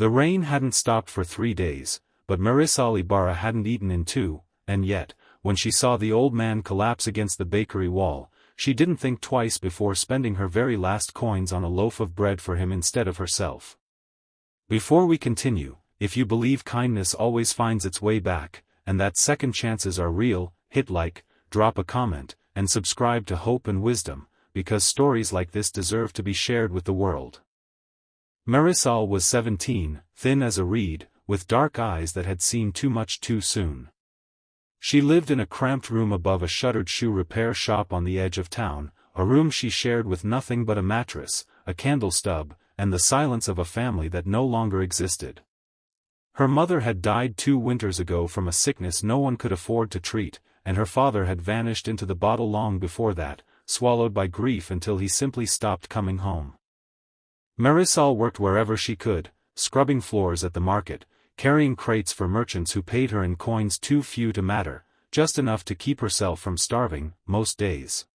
The rain hadn't stopped for 3 days, but Marisol Ibarra hadn't eaten in 2, and yet, when she saw the old man collapse against the bakery wall, she didn't think twice before spending her very last coins on a loaf of bread for him instead of herself. Before we continue, if you believe kindness always finds its way back, and that second chances are real, hit like, drop a comment, and subscribe to Hope and Wisdom, because stories like this deserve to be shared with the world. Marisol was 17, thin as a reed, with dark eyes that had seen too much too soon. She lived in a cramped room above a shuttered shoe repair shop on the edge of town, a room she shared with nothing but a mattress, a candle stub, and the silence of a family that no longer existed. Her mother had died 2 winters ago from a sickness no one could afford to treat, and her father had vanished into the bottle long before that, swallowed by grief until he simply stopped coming home. Marisol worked wherever she could, scrubbing floors at the market, carrying crates for merchants who paid her in coins too few to matter, just enough to keep herself from starving, most days.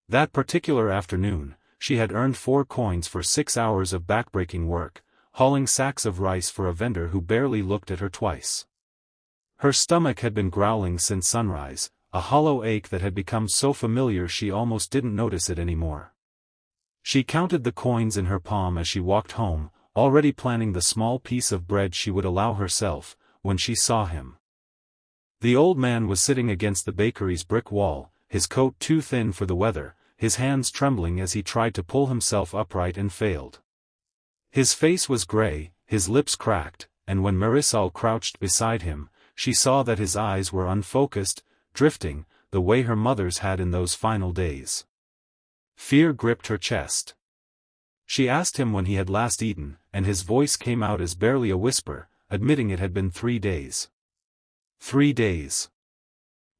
That particular afternoon, she had earned 4 coins for 6 hours of backbreaking work, hauling sacks of rice for a vendor who barely looked at her twice. Her stomach had been growling since sunrise, a hollow ache that had become so familiar she almost didn't notice it anymore. She counted the coins in her palm as she walked home, already planning the small piece of bread she would allow herself, when she saw him. The old man was sitting against the bakery's brick wall, his coat too thin for the weather, his hands trembling as he tried to pull himself upright and failed. His face was gray, his lips cracked, and when Marisol crouched beside him, she saw that his eyes were unfocused, drifting, the way her mother's had in those final days. Fear gripped her chest. She asked him when he had last eaten, and his voice came out as barely a whisper, admitting it had been 3 days. 3 days.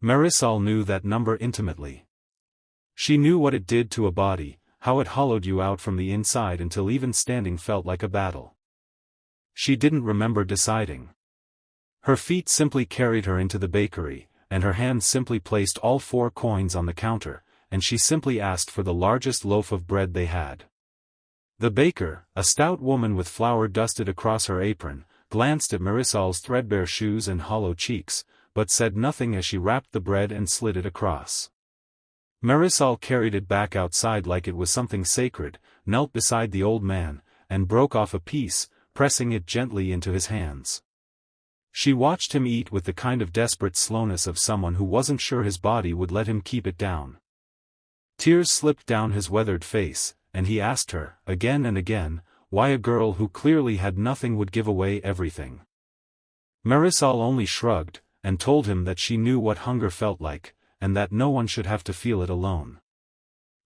Marisol knew that number intimately. She knew what it did to a body, how it hollowed you out from the inside until even standing felt like a battle. She didn't remember deciding. Her feet simply carried her into the bakery, and her hands simply placed all 4 coins on the counter, and she simply asked for the largest loaf of bread they had. The baker, a stout woman with flour dusted across her apron, glanced at Marisol's threadbare shoes and hollow cheeks, but said nothing as she wrapped the bread and slid it across. Marisol carried it back outside like it was something sacred, knelt beside the old man, and broke off a piece, pressing it gently into his hands. She watched him eat with the kind of desperate slowness of someone who wasn't sure his body would let him keep it down. Tears slipped down his weathered face, and he asked her, again and again, why a girl who clearly had nothing would give away everything. Marisol only shrugged, and told him that she knew what hunger felt like, and that no one should have to feel it alone.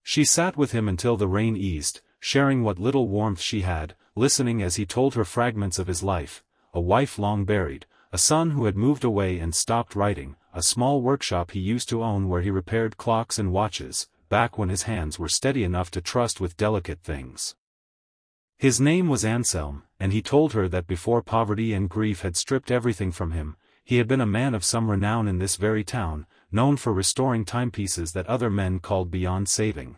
She sat with him until the rain eased, sharing what little warmth she had, listening as he told her fragments of his life, a wife long buried, a son who had moved away and stopped writing, a small workshop he used to own where he repaired clocks and watches, back when his hands were steady enough to trust with delicate things. His name was Anselm, and he told her that before poverty and grief had stripped everything from him, he had been a man of some renown in this very town, known for restoring timepieces that other men called beyond saving.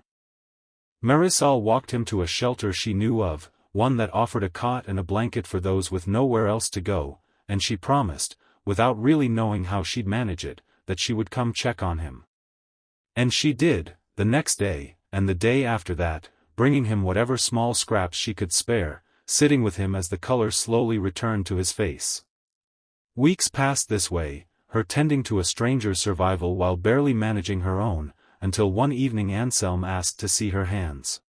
Marisol walked him to a shelter she knew of, one that offered a cot and a blanket for those with nowhere else to go, and she promised, without really knowing how she'd manage it, that she would come check on him. And she did, the next day, and the day after that, bringing him whatever small scraps she could spare, sitting with him as the color slowly returned to his face. Weeks passed this way, her tending to a stranger's survival while barely managing her own, until one evening Anselm asked to see her hands.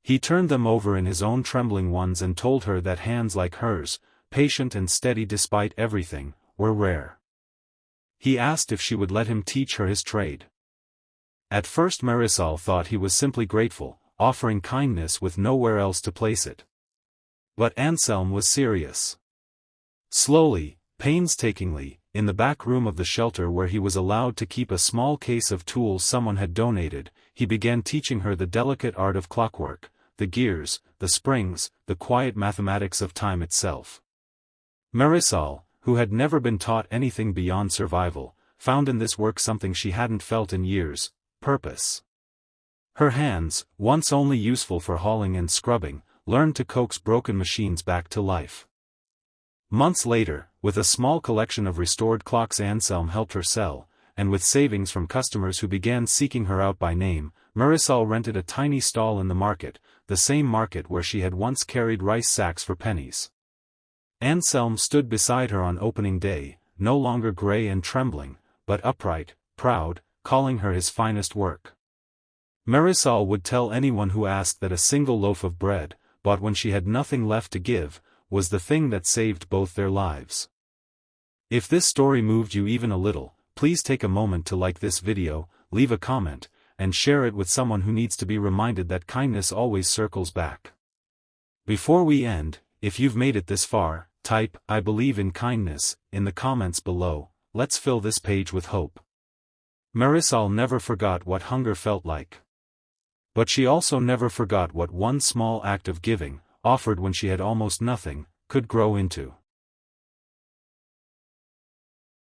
He turned them over in his own trembling ones and told her that hands like hers, patient and steady despite everything, were rare. He asked if she would let him teach her his trade. At first Marisol thought he was simply grateful, offering kindness with nowhere else to place it. But Anselm was serious. Slowly, painstakingly, in the back room of the shelter where he was allowed to keep a small case of tools someone had donated, he began teaching her the delicate art of clockwork, the gears, the springs, the quiet mathematics of time itself. Marisol, who had never been taught anything beyond survival, found in this work something she hadn't felt in years: purpose. Her hands, once only useful for hauling and scrubbing, learned to coax broken machines back to life. Months later, with a small collection of restored clocks Anselm helped her sell, and with savings from customers who began seeking her out by name, Marisol rented a tiny stall in the market, the same market where she had once carried rice sacks for pennies. Anselm stood beside her on opening day, no longer gray and trembling, but upright, proud, calling her his finest work. Marisol would tell anyone who asked that a single loaf of bread, bought when she had nothing left to give, was the thing that saved both their lives. If this story moved you even a little, please take a moment to like this video, leave a comment, and share it with someone who needs to be reminded that kindness always circles back. Before we end, if you've made it this far, type "I believe in kindness" in the comments below. Let's fill this page with hope. Marisol never forgot what hunger felt like. But she also never forgot what one small act of giving, offered when she had almost nothing, could grow into.